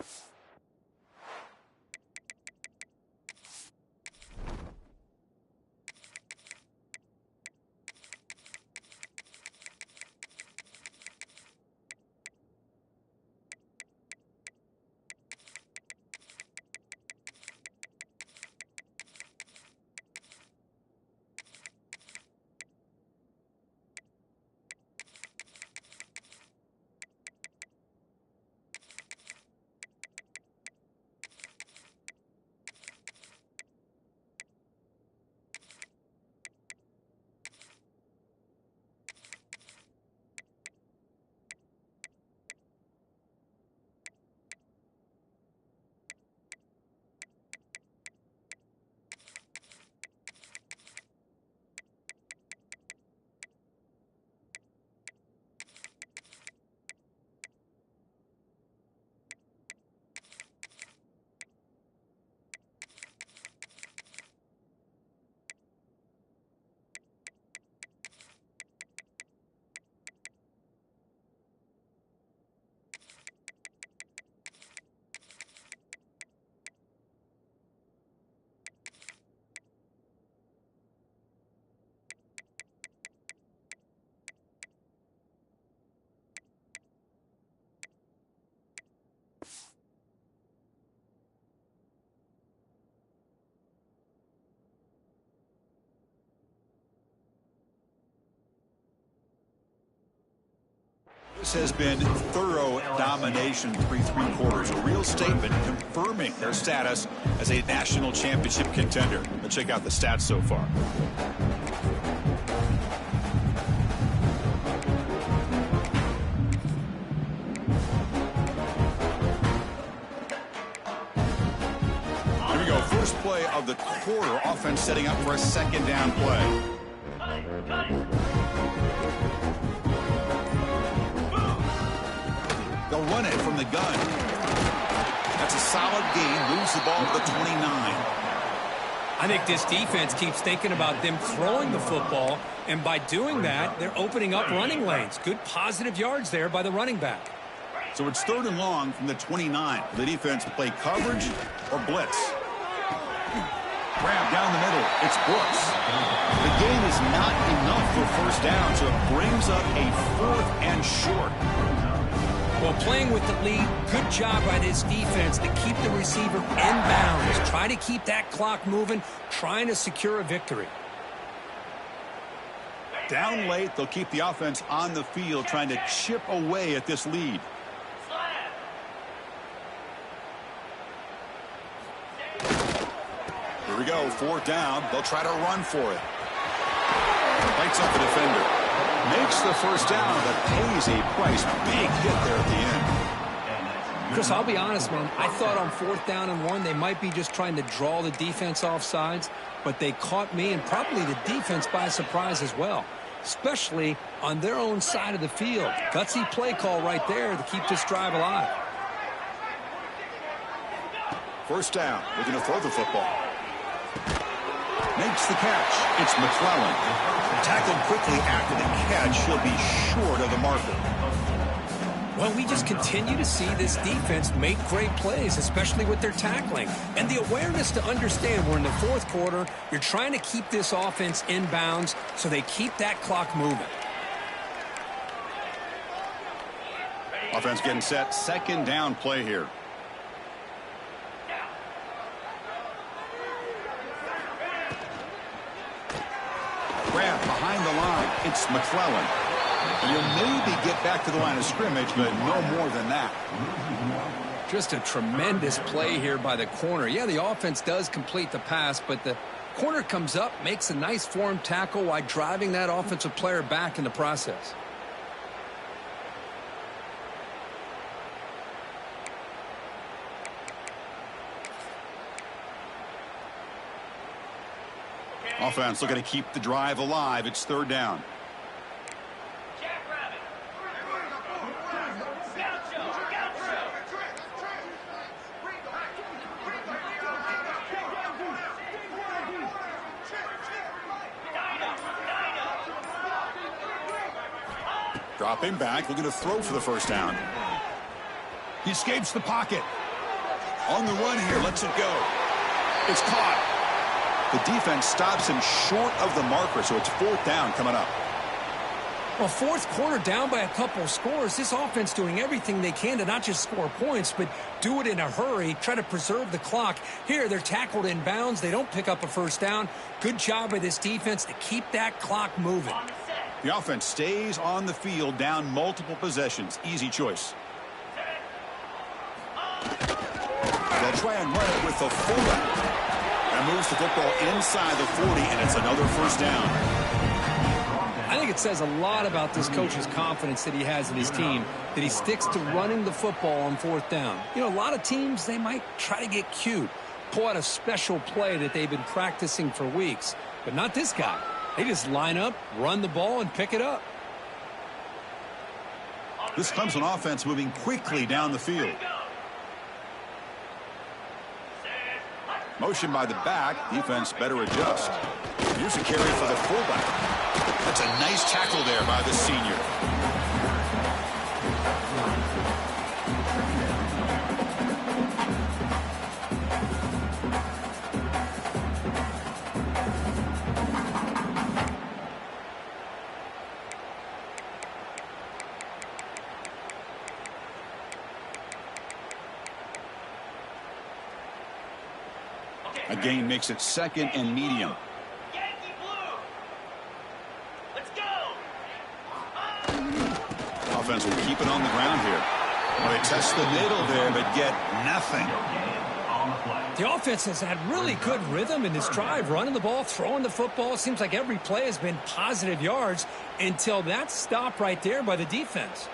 This has been thorough domination through three quarters. A real statement confirming their status as a national championship contender. Let's check out the stats so far. Here we go. First play of the quarter. Offense setting up for a second down play. They'll run it from the gun. That's a solid gain. Moves the ball to the 29. I think this defense keeps thinking about them throwing the football, and by doing that, they're opening up running lanes. Good positive yards there by the running back. So it's 3rd and long from the 29. The defense play coverage or blitz. Grab down the middle. It's Brooks. The gain is not enough for first down, so it brings up a 4th and short. Well, playing with the lead, good job by this defense to keep the receiver in bounds. Try to keep that clock moving, trying to secure a victory. Down late, they'll keep the offense on the field, trying to chip away at this lead. Here we go, 4th down. They'll try to run for it. Lights up the defender. Makes the first down, but pays a price. Big hit there at the end. Chris, I'll be honest, man. I thought on 4th down and 1, they might be just trying to draw the defense off sides, but they caught me and probably the defense by surprise as well, especially on their own side of the field. Gutsy play call right there to keep this drive alive. First down. We're going to throw the football. Makes the catch. It's McClellan. Tackled quickly after the catch. He'll be short of the marker. Well, we just continue to see this defense make great plays, especially with their tackling. And the awareness to understand we're in the 4th quarter, you're trying to keep this offense in bounds so they keep that clock moving. Offense getting set. 2nd down play here. Grab behind the line. It's McClellan. And you'll maybe get back to the line of scrimmage, but no more than that. Just a tremendous play here by the corner. Yeah, the offense does complete the pass, but the corner comes up, makes a nice form tackle while driving that offensive player back in the process. Offense looking to keep the drive alive. It's 3rd down. Dropping back, looking to throw for the first down. He escapes the pocket. On the run here, lets it go. It's caught. The defense stops him short of the marker, so it's 4th down coming up. Well, 4th quarter down by a couple of scores. This offense doing everything they can to not just score points, but do it in a hurry, try to preserve the clock. Here, they're tackled in bounds. They don't pick up a first down. Good job by this defense to keep that clock moving. The offense stays on the field, down multiple possessions. Easy choice. They'll try and run it with the fullback. That moves the football inside the 40, and it's another first down. I think it says a lot about this coach's confidence that he has in his team, that he sticks to running the football on 4th down. You know, a lot of teams, they might try to get cute, pull out a special play that they've been practicing for weeks, but not this guy. They just line up, run the ball, and pick it up. This Clemson offense moving quickly down the field. Motion by the back. Defense better adjust. Here's a carry for the fullback. That's a nice tackle there by the senior. A gain makes it 2nd and medium. Offense will keep it on the ground here. Well, they test the middle there, but get nothing. The offense has had really good rhythm in this drive, running the ball, throwing the football. It seems like every play has been positive yards until that stop right there by the defense.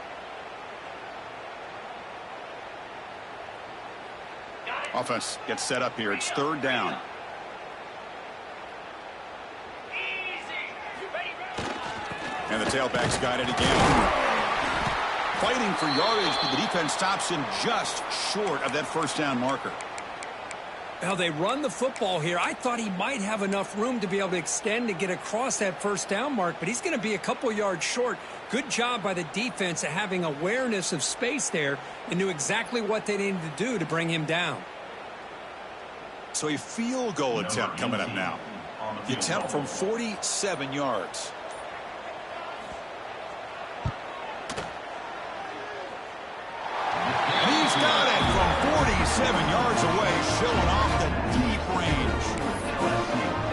Offense gets set up here. It's third down. And the tailback's got it again. Fighting for yardage, but the defense stops him just short of that first down marker. Now they run the football here. I thought he might have enough room to be able to extend and get across that first down mark, but he's going to be a couple yards short. Good job by the defense of having awareness of space there and knew exactly what they needed to do to bring him down. So a field goal attempt coming up now. The attempt from 47 yards. And he's got it from 47 yards away, showing off the deep range.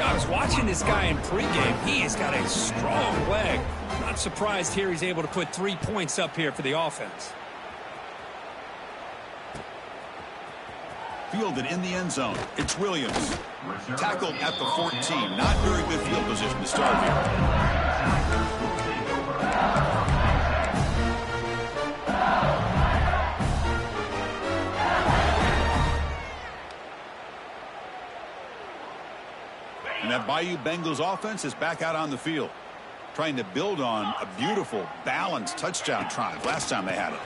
I was watching this guy in pregame. He has got a strong leg. Not surprised here he's able to put 3 points up here for the offense. Fielded in the end zone. It's Williams. Tackled at the 14. Not very good field position to start here. And that Bayou Bengals offense is back out on the field, trying to build on a beautiful, balanced touchdown drive last time they had it.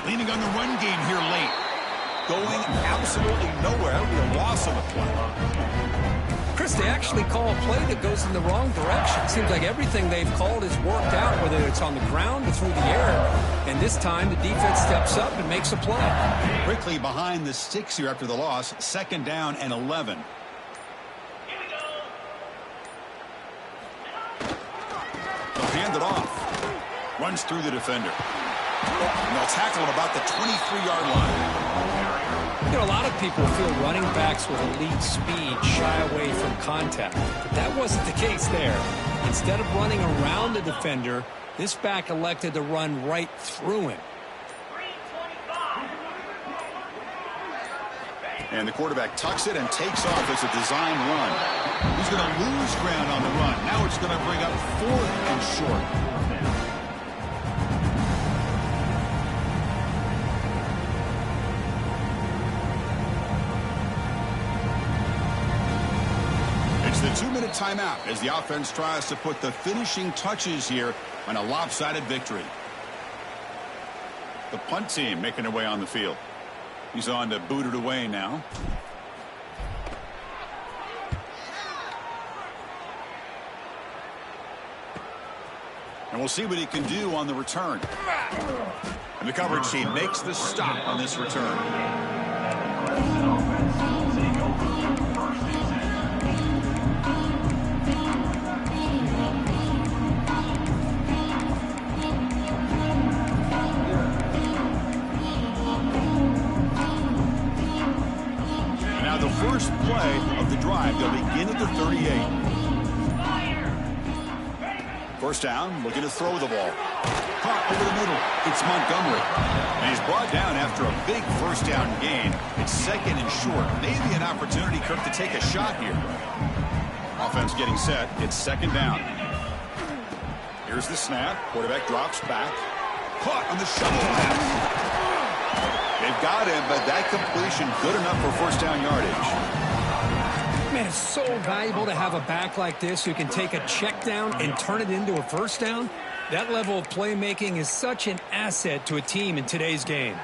Leaning on the run game here late. Going absolutely nowhere. That would be a loss of a play. Chris, they actually call a play that goes in the wrong direction. Seems like everything they've called has worked out, whether it's on the ground or through the air. And this time, the defense steps up and makes a play. Quickly behind the sticks here after the loss. Second down and 11. They'll hand it off. Runs through the defender. And they'll tackle him about the 23-yard line. You know, a lot of people feel running backs with elite speed shy away from contact. But that wasn't the case there. Instead of running around the defender, this back elected to run right through him. And the quarterback tucks it and takes off as a design run. He's going to lose ground on the run. Now it's going to bring up 4th and short. It's the 2-minute timeout as the offense tries to put the finishing touches here on a lopsided victory. The punt team making their way on the field. He's on to boot it away now. And we'll see what he can do on the return. And the coverage team makes the stop on this return. First play of the drive. They'll begin at the 38. First down, looking to throw the ball. Caught over the middle. It's Montgomery. And he's brought down after a big first down gain. It's second and short. Maybe an opportunity, Kirk, to take a shot here. Offense getting set. It's second down. Here's the snap. Quarterback drops back. Caught on the shovel pass. They've got him, but that completion good enough for first down yardage. Man, it's so valuable to have a back like this who can take a check down and turn it into a first down. That level of playmaking is such an asset to a team in today's game.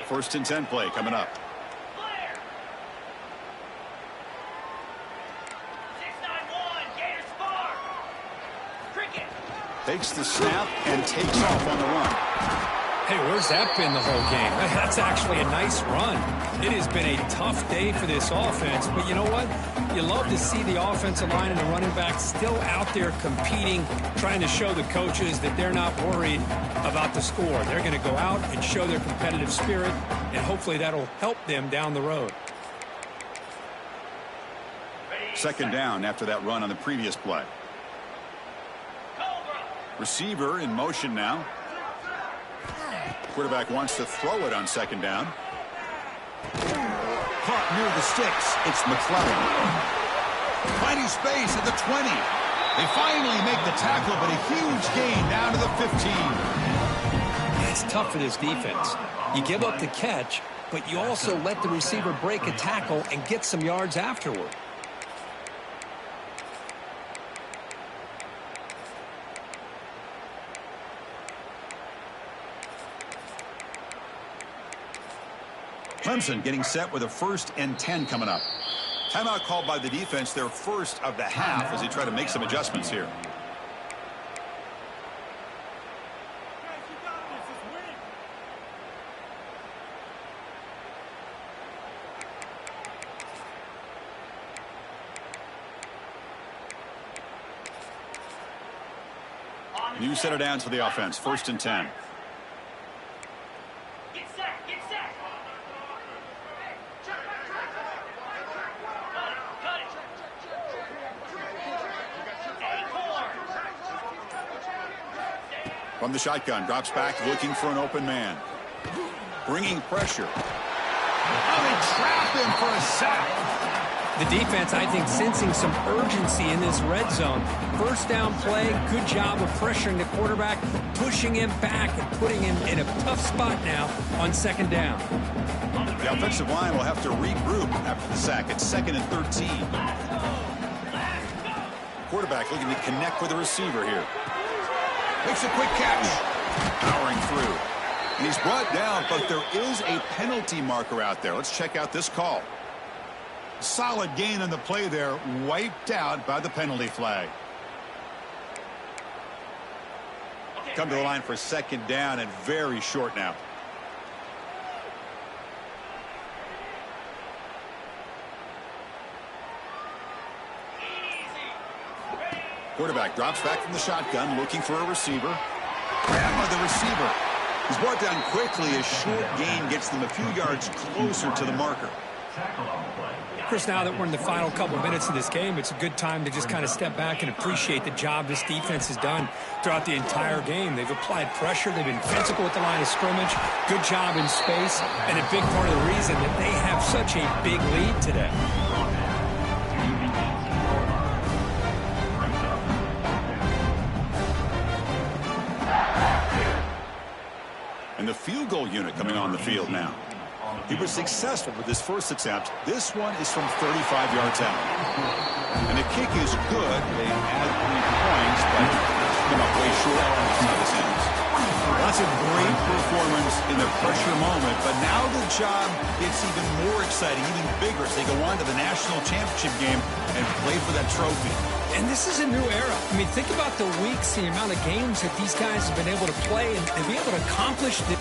First and 10 play coming up. Takes the snap and takes off on the run. Hey, where's that been the whole game? That's actually a nice run. It has been a tough day for this offense, but you know what? You love to see the offensive line and the running backs still out there competing, trying to show the coaches that they're not worried about the score. They're going to go out and show their competitive spirit, and hopefully that'll help them down the road. Second down after that run on the previous play. Receiver in motion now. Quarterback wants to throw it on second down. Caught near the sticks. It's McClellan. Tiny space at the 20. They finally make the tackle, but a huge gain down to the 15. It's tough for this defense. You give up the catch, but you also let the receiver break a tackle and get some yards afterward. Clemson getting set with a 1st and 10 coming up. Timeout called by the defense, their first of the half, as they try to make some adjustments here. New center downs for the offense, 1st and 10. From the shotgun, drops back, looking for an open man. Bringing pressure. And they trap him for a sack. The defense, I think, sensing some urgency in this red zone. First down play, good job of pressuring the quarterback, pushing him back and putting him in a tough spot now on second down. The offensive line will have to regroup after the sack. It's 2nd and 13. Quarterback looking to connect with the receiver here. Makes a quick catch. Powering through. And he's brought down, but there is a penalty marker out there. Let's check out this call. Solid gain on the play there. Wiped out by the penalty flag. Come to the line for 2nd down and very short now. Quarterback drops back from the shotgun, looking for a receiver. Grab by the receiver. He's brought down quickly. A short gain gets them a few yards closer to the marker. Chris, now that we're in the final couple of minutes of this game, it's a good time to just kind of step back and appreciate the job this defense has done throughout the entire game. They've applied pressure. They've been physical at the line of scrimmage. Good job in space. And a big part of the reason that they have such a big lead today. And the field goal unit coming on the field now. He was successful with his first attempt. This one is from 35 yards out. And the kick is good. They add 3 points, but come up way short. That's how this ends. That's a great performance in the pressure moment, but now the job gets even more exciting, even bigger as they go on to the national championship game and play for that trophy. And this is a new era. I mean, think about the weeks, the amount of games that these guys have been able to play and to be able to accomplish this.